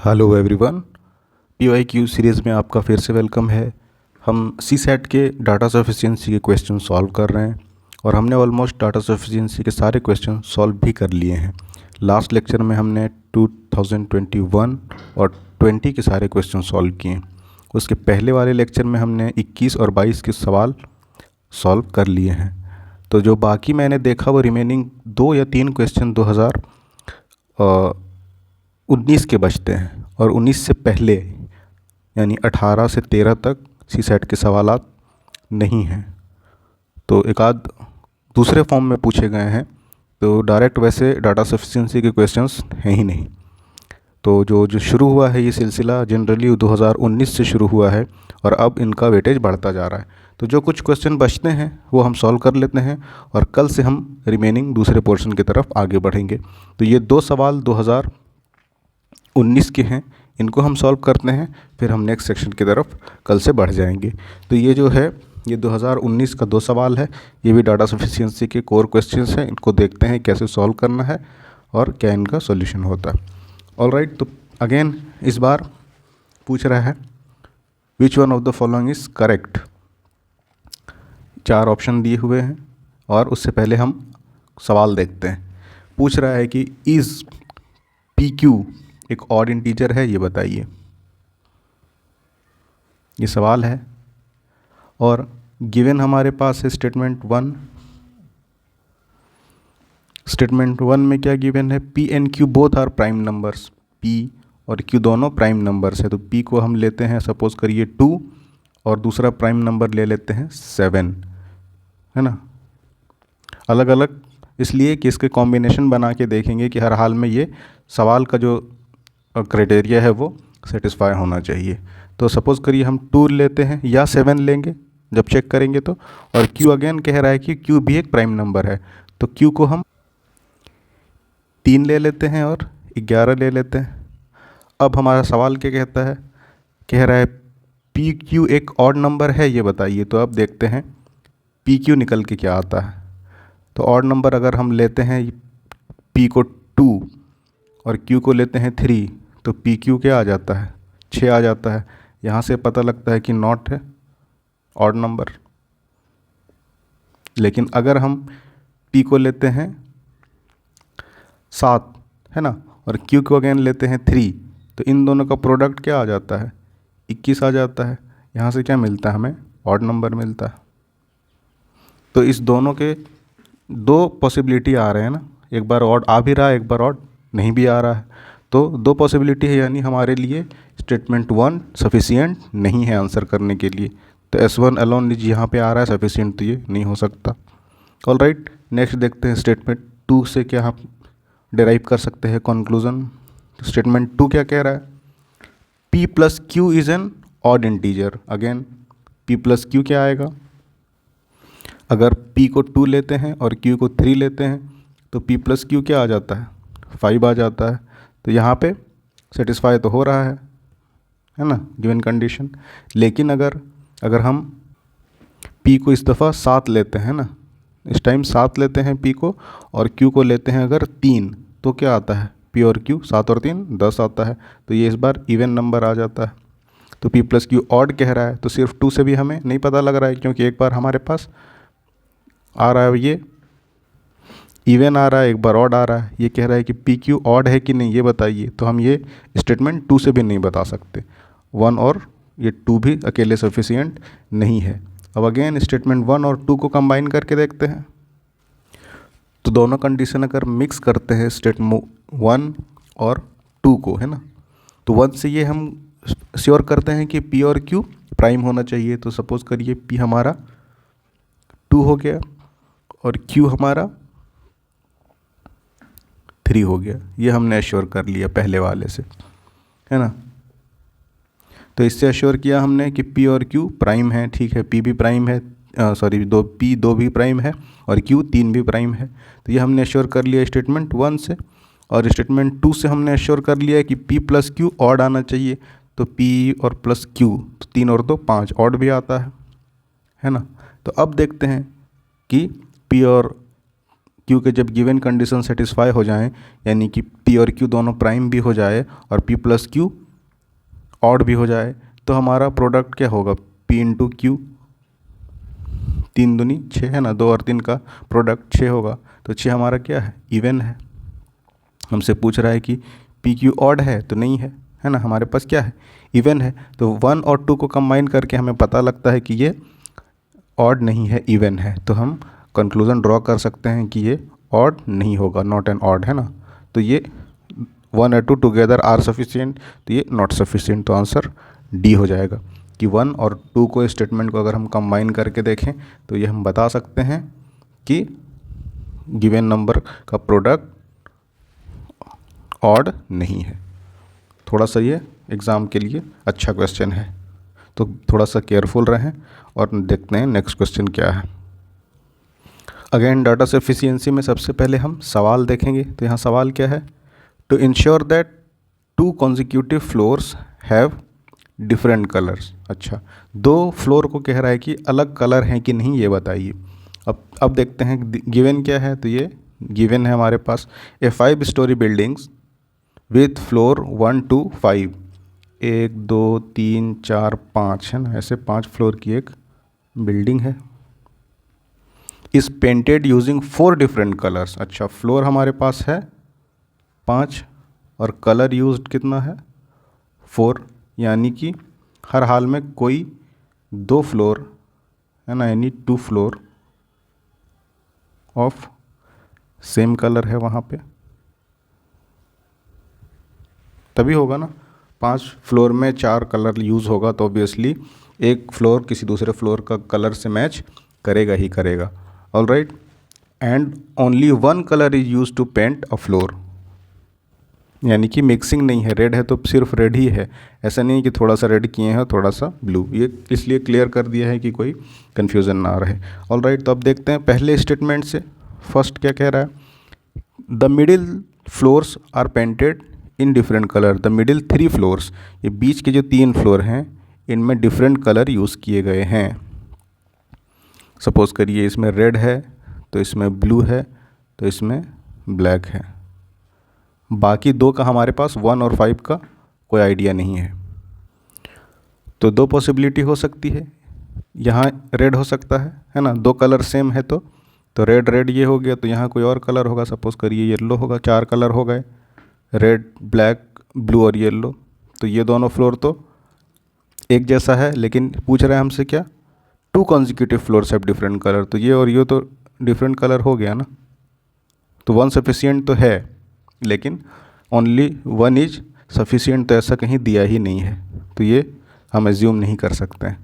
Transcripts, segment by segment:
Hello everyone, PYQ series में आपका फिर से वेलकम है। हम CSAT के डाटा सफिशिएंसी के क्वेश्चन सॉल्व कर रहे हैं और हमने ऑलमोस्ट डाटा सफिशिएंसी के सारे क्वेश्चन सॉल्व भी कर लिए हैं। लास्ट लेक्चर में हमने 2021 और 20 के सारे क्वेश्चन सॉल्व किए। उसके पहले वाले लेक्चर में हमने 21 और 22 के सवाल सॉल्व कर लिए हैं। तो जो बाकी मैंने देखा वो रिमेनिंग 2 या 3 क्वेश्चन 2019 के बचते हैं और 19 से पहले यानी 18 से 13 तक CSAT के सवालात नहीं हैं। तो एक आध दूसरे फॉर्म में पूछे गए हैं, तो डायरेक्ट वैसे डाटा सफिशिएंसी के क्वेश्चंस हैं ही नहीं। तो जो शुरू हुआ है ये सिलसिला जनरली 2019 से शुरू हुआ है और अब इनका वेटेज बढ़ता जा रहा है। तो जो कुछ क्वेश्चन बचते हैं वो हम सॉल्व कर लेते हैं और कल से हम रिमेनिंग दूसरे पोर्शन की तरफ आगे बढ़ेंगे। तो ये 2 सवाल 2019 के हैं, इनको हम सॉल्व करते हैं, फिर हम नेक्स्ट सेक्शन की तरफ कल से बढ़ जाएंगे। तो ये जो है ये 2019 का 2 सवाल है, ये भी डाटा सफिशिएंसी के कोर क्वेश्चंस हैं। इनको देखते हैं कैसे सॉल्व करना है और क्या इनका सॉल्यूशन होता है। ऑलराइट, तो अगेन इस बार पूछ रहा है which one of the following is correct. 4 option दिए हुए हैं और उससे पहले हम सवाल देखते हैं। पूछ रहा है कि इज़ PQ एक ऑड इंटीजर है, ये बताइए। ये सवाल है और गिवन हमारे पास है स्टेटमेंट 1। स्टेटमेंट 1 में क्या गिवन है? P and Q both are prime numbers. P और Q दोनों प्राइम नंबर्स है। तो P को हम लेते हैं सपोज करिए 2 और दूसरा प्राइम नंबर ले लेते हैं 7, है ना। अलग अलग इसलिए कि इसके कॉम्बिनेशन बना के देखेंगे कि हर हाल में ये सवाल का जो क्राइटेरिया है वो सेटिस्फाई होना चाहिए। तो सपोज़ करिए हम 2 लेते हैं या 7 लेंगे जब चेक करेंगे तो, और Q अगेन कह रहा है कि Q भी एक प्राइम नंबर है। तो Q को हम 3 ले लेते हैं और 11 ले लेते हैं। अब हमारा सवाल क्या कहता है? कह रहा है PQ एक ऑड नंबर है, ये बताइए। तो अब देखते हैं PQ निकल के क्या आता है। तो ऑड नंबर अगर हम लेते हैं P को 2 और Q को लेते हैं 3, तो PQ क्या आ जाता है? 6 आ जाता है। यहाँ से पता लगता है कि नॉट है ऑड नंबर। लेकिन अगर हम P को लेते हैं 7, है ना, और Q को अगेन लेते हैं 3, तो इन दोनों का प्रोडक्ट क्या आ जाता है? 21 आ जाता है। यहाँ से क्या मिलता है? हमें ऑड नंबर मिलता है। तो इस दोनों के 2 पॉसिबिलिटी आ रहे हैं ना, एक बार ऑड आ भी रहा है, एक बार ऑड नहीं भी आ रहा है। तो 2 पॉसिबिलिटी है, यानी हमारे लिए स्टेटमेंट 1 सफिशिएंट नहीं है आंसर करने के लिए। तो S1 अलोन यहाँ पे आ रहा है सफिशिएंट, तो ये नहीं हो सकता। ऑलराइट, नेक्स्ट देखते हैं स्टेटमेंट 2 से क्या हम डिराइव कर सकते हैं कंक्लूजन। स्टेटमेंट 2 क्या कह रहा है? P plus Q is an odd integer. Again P plus Q क्या आएगा? अगर P को 2 लेते हैं और Q को 3 लेते हैं तो P प्लस Q क्या आ जाता है? 5 आ जाता है। तो यहाँ पे सेटिस्फाई तो हो रहा है ना, गिवन कंडीशन। लेकिन अगर हम P को इस दफ़ा 7 लेते हैं ना, इस टाइम 7 लेते हैं P को और Q को लेते हैं अगर 3, तो क्या आता है? P और Q 7 और 3 10 आता है। तो ये इस बार इवन नंबर आ जाता है। तो P प्लस Q ऑड कह रहा है, तो सिर्फ 2 से भी हमें नहीं पता लग रहा है, क्योंकि एक बार हमारे पास आ रहा है ये इवन आ रहा है, एक बार ऑड आ रहा है। ये कह रहा है कि PQ ऑड है कि नहीं, ये बताइए। तो हम ये स्टेटमेंट 2 से भी नहीं बता सकते। 1 और ये 2 भी अकेले सफिशिएंट नहीं है। अब अगेन स्टेटमेंट 1 और 2 को कंबाइन करके देखते हैं। तो दोनों कंडीशन अगर मिक्स करते हैं स्टेटमेंट 1 और 2 को, है ना, तो 1 से ये हम श्योर करते हैं कि P और Q प्राइम होना चाहिए। तो सपोज़ करिए P हमारा 2 हो गया और Q हमारा 3 हो गया। ये हमने एश्योर कर लिया पहले वाले से, है ना। तो इससे एश्योर किया हमने कि P और Q प्राइम है। ठीक है, P भी प्राइम है, P 2 भी प्राइम है और Q 3 भी प्राइम है। तो ये हमने एश्योर कर लिया स्टेटमेंट 1 से। और स्टेटमेंट 2 से हमने एश्योर कर लिया कि P प्लस Q ऑड आना चाहिए। तो P और प्लस Q, तो 3 और 2 5, ऑड भी आता है ना। तो अब देखते हैं कि P और क्यू के जब गिवन कंडीशन सेटिस्फाई हो जाएं, यानी कि पी और क्यू दोनों प्राइम भी हो जाए और पी प्लस क्यू ऑड भी हो जाए, तो हमारा प्रोडक्ट क्या होगा, पी इंटू क्यू, 3 दूनी 6 है ना, 2 और 3 का प्रोडक्ट 6 होगा। तो 6 हमारा क्या है, इवन है। हमसे पूछ रहा है कि पी क्यू ऑड है, तो नहीं है ना, हमारे पास क्या है, इवन है। तो 1 और 2 को कंबाइन करके हमें पता लगता है कि ये ऑड नहीं है, इवन है। तो हम कंक्लूज़न ड्रॉ कर सकते हैं कि ये ऑड नहीं होगा, नॉट एन ऑड, है ना। तो ये 1 और 2 टुगेदर आर सफिशिएंट, तो ये नॉट सफिशिएंट। तो आंसर डी हो जाएगा कि 1 और 2 को, स्टेटमेंट को अगर हम कंबाइन करके देखें तो ये हम बता सकते हैं कि गिवन नंबर का प्रोडक्ट ऑड नहीं है। थोड़ा सा ये एग्ज़ाम के लिए अच्छा क्वेश्चन है, तो थोड़ा सा केयरफुल रहें और देखते हैं नेक्स्ट क्वेश्चन क्या है। अगेन डाटा सफिशिएंसी में सबसे पहले हम सवाल देखेंगे। तो यहाँ सवाल क्या है, to ensure that 2 consecutive floors have different colours. अच्छा, 2 फ्लोर को कह रहा है कि अलग कलर हैं कि नहीं, ये बताइए। अब देखते हैं गिवन क्या है। तो ये गिवन है हमारे पास ए 5 story buildings with floor 1 to 5, 1 2 3 4 5 है ना, ऐसे 5 फ्लोर की एक बिल्डिंग है। इस पेंटेड यूजिंग 4 डिफरेंट कलर्स। अच्छा, फ्लोर हमारे पास है 5 और कलर यूज्ड कितना है, 4, यानी कि हर हाल में कोई 2 फ्लोर है ना, यानी 2 फ्लोर ऑफ सेम कलर है वहाँ पे, तभी होगा ना। 5 फ्लोर में 4 कलर यूज़ होगा तो ऑब्वियसली एक फ्लोर किसी दूसरे फ्लोर का कलर से मैच करेगा ही करेगा। All right, and only 1 colour is use to paint a floor, यानी कि मिक्सिंग नहीं है, रेड है तो सिर्फ रेड ही है, ऐसा नहीं कि थोड़ा सा रेड किए हैं थोड़ा सा ब्लू। ये इसलिए क्लियर कर दिया है कि कोई कन्फ्यूज़न ना रहे। ऑल राइट, तो अब देखते हैं पहले स्टेटमेंट से। फर्स्ट क्या कह रहा है, the middle floors are painted in different colour. The middle 3 floors, ये बीच के जो 3 फ्लोर हैं इनमें डिफरेंट कलर यूज़ किए गए हैं। सपोज़ करिए इसमें रेड है, तो इसमें ब्लू है, तो इसमें ब्लैक है। बाकी 2 का हमारे पास 1 और 5 का कोई आइडिया नहीं है। तो 2 पॉसिबिलिटी हो सकती है, यहाँ रेड हो सकता है ना, 2 कलर सेम है तो रेड रेड ये हो गया, तो यहाँ कोई और कलर होगा, सपोज़ करिए येलो होगा। 4 कलर हो गए, रेड ब्लैक ब्लू और येलो। तो ये दोनों फ्लोर तो एक जैसा है, लेकिन पूछ रहे हैं हमसे क्या, 2 consecutive floors have different colour. तो ये और ये तो डिफरेंट कलर हो गया ना, तो 1 सफिशिएंट तो है, लेकिन ओनली 1 इज सफिशिएंट, तो ऐसा कहीं दिया ही नहीं है, तो ये हम एज्यूम नहीं कर सकते हैं।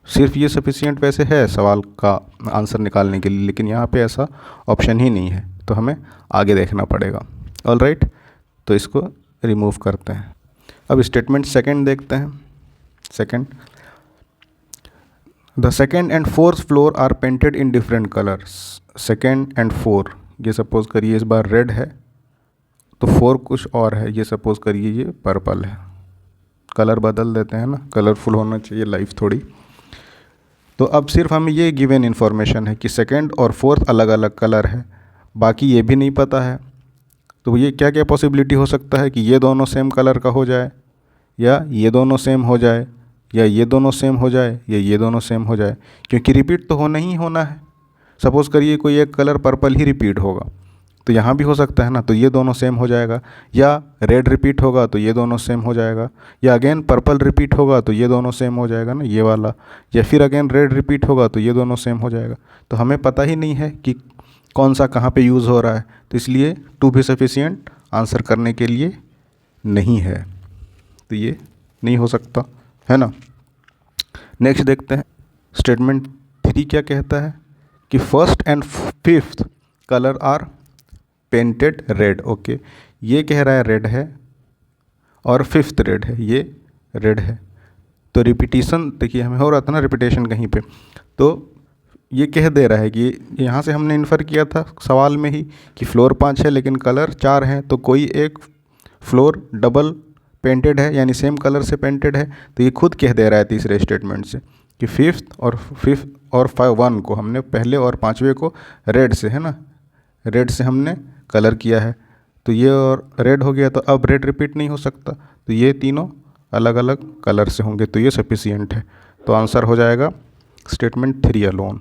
सिर्फ ये सफिशिएंट वैसे है सवाल का आंसर निकालने के लिए, लेकिन यहाँ पे ऐसा ऑप्शन ही नहीं है, तो हमें आगे देखना पड़ेगा। ऑल राइट, तो इसको रिमूव करते हैं। अब स्टेटमेंट सेकंड देखते हैं। Second, the second and fourth floor are painted in different colours. Second and 4, ये सपोज़ करिए इस बार रेड है, तो 4 कुछ और है, ये सपोज़ करिए ये पर्पल है। कलर बदल देते हैं ना, कलरफुल होना चाहिए लाइफ थोड़ी। तो अब सिर्फ हमें ये गिवन इन्फॉर्मेशन है कि सेकंड और फोर्थ अलग अलग कलर है, बाकी ये भी नहीं पता है। तो ये क्या क्या पॉसिबिलिटी हो सकता है कि ये दोनों सेम कलर का हो जाए, या ये दोनों सेम हो जाए, या ये दोनों सेम हो जाए, या ये दोनों सेम हो जाए, क्योंकि रिपीट तो होना ही होना है। सपोज़ करिए कोई एक कलर पर्पल ही रिपीट होगा, तो यहाँ भी हो सकता है ना, तो ये दोनों सेम हो जाएगा। या रेड रिपीट होगा तो ये दोनों सेम हो जाएगा, या अगेन पर्पल रिपीट होगा तो ये दोनों सेम हो जाएगा ना, ये वाला। या फिर अगेन रेड रिपीट होगा तो ये दोनों सेम हो जाएगा। तो हमें पता ही नहीं है कि कौन सा कहाँ पे यूज़ हो रहा है, तो इसलिए 2 भी सफिशिएंट आंसर करने के लिए नहीं है, तो ये नहीं हो सकता, है ना। नेक्स्ट देखते हैं स्टेटमेंट 3 क्या कहता है कि first and 5th colour are painted red. Okay, ये कह रहा है रेड है और 5th रेड है, ये रेड है। तो रिपीटिशन देखिए हमें हो रहा था ना, रिपीटेशन कहीं पे, तो ये कह दे रहा है कि यहाँ से हमने इन्फर किया था सवाल में ही कि फ्लोर 5 है लेकिन कलर 4 हैं, तो कोई एक फ्लोर डबल पेंटेड है, यानी सेम कलर से पेंटेड है। तो ये खुद कह दे रहा है तीसरे स्टेटमेंट से कि 5th और 1 को हमने पहले और 5वें को रेड से, है ना, रेड से हमने कलर किया है, तो ये और रेड हो गया, तो अब रेड रिपीट नहीं हो सकता, तो ये तीनों अलग अलग कलर से होंगे, तो ये सफिशियंट है। तो आंसर हो जाएगा स्टेटमेंट 3 अलोन।